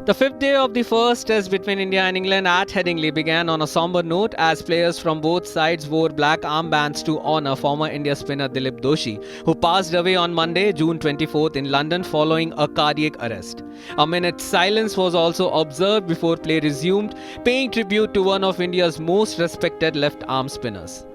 The fifth day of the first test between India and England at Headingley began on a somber note as players from both sides wore black armbands to honour former India spinner Dilip Doshi, who passed away on Monday, June 24th in London following a cardiac arrest. A minute's silence was also observed before play resumed, paying tribute to one of India's most respected left-arm spinners.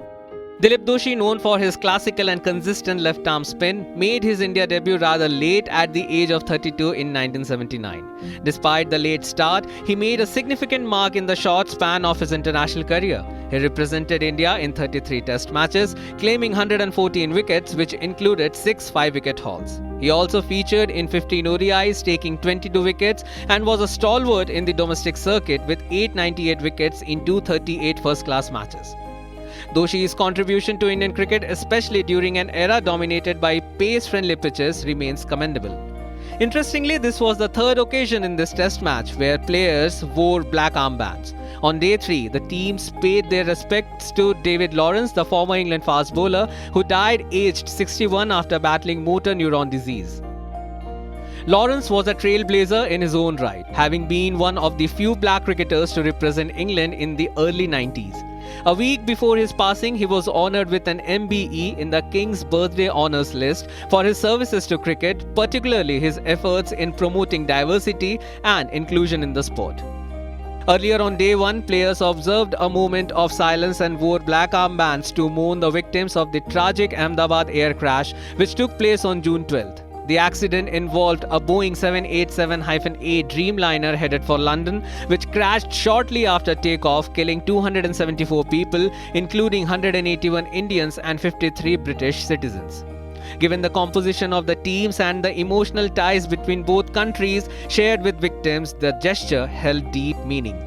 Dilip Doshi, known for his classical and consistent left-arm spin, made his India debut rather late at the age of 32 in 1979. Despite the late start, he made a significant mark in the short span of his international career. He represented India in 33 test matches, claiming 114 wickets, which included 6 5-wicket hauls. He also featured in 15 ODIs, taking 22 wickets, and was a stalwart in the domestic circuit with 898 wickets in 238 first-class matches. Doshi's contribution to Indian cricket, especially during an era dominated by pace-friendly pitches, remains commendable. Interestingly, this was the third occasion in this test match where players wore black armbands. On day 3, the teams paid their respects to David Lawrence, the former England fast bowler, who died aged 61 after battling motor neuron disease. Lawrence was a trailblazer in his own right, having been one of the few black cricketers to represent England in the early 90s. A week before his passing, he was honoured with an MBE in the King's Birthday Honours list for his services to cricket, particularly his efforts in promoting diversity and inclusion in the sport. Earlier on day 1, players observed a moment of silence and wore black armbands to mourn the victims of the tragic Ahmedabad air crash which took place on June 12th. The accident involved a Boeing 787-8 Dreamliner headed for London, which crashed shortly after takeoff, killing 274 people, including 181 Indians and 53 British citizens. Given the composition of the teams and the emotional ties between both countries shared with victims, the gesture held deep meaning.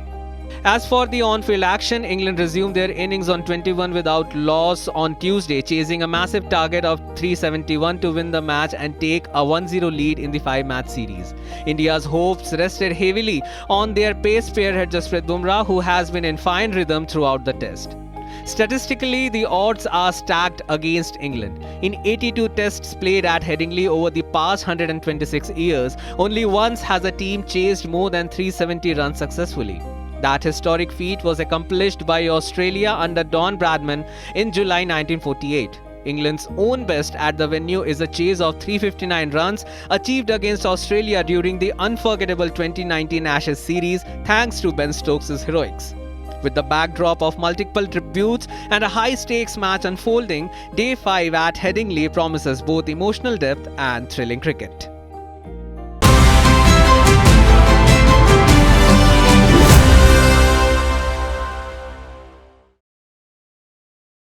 As for the on-field action, England resumed their innings on 21 without loss on Tuesday, chasing a massive target of 371 to win the match and take a 1-0 lead in the 5-match series. India's hopes rested heavily on their pace spearhead Jasprit Bumrah, who has been in fine rhythm throughout the test. Statistically, the odds are stacked against England. In 82 tests played at Headingley over the past 126 years, only once has a team chased more than 370 runs successfully. That historic feat was accomplished by Australia under Don Bradman in July 1948. England's own best at the venue is a chase of 359 runs achieved against Australia during the unforgettable 2019 Ashes series, thanks to Ben Stokes' heroics. With the backdrop of multiple tributes and a high-stakes match unfolding, Day 5 at Headingley promises both emotional depth and thrilling cricket.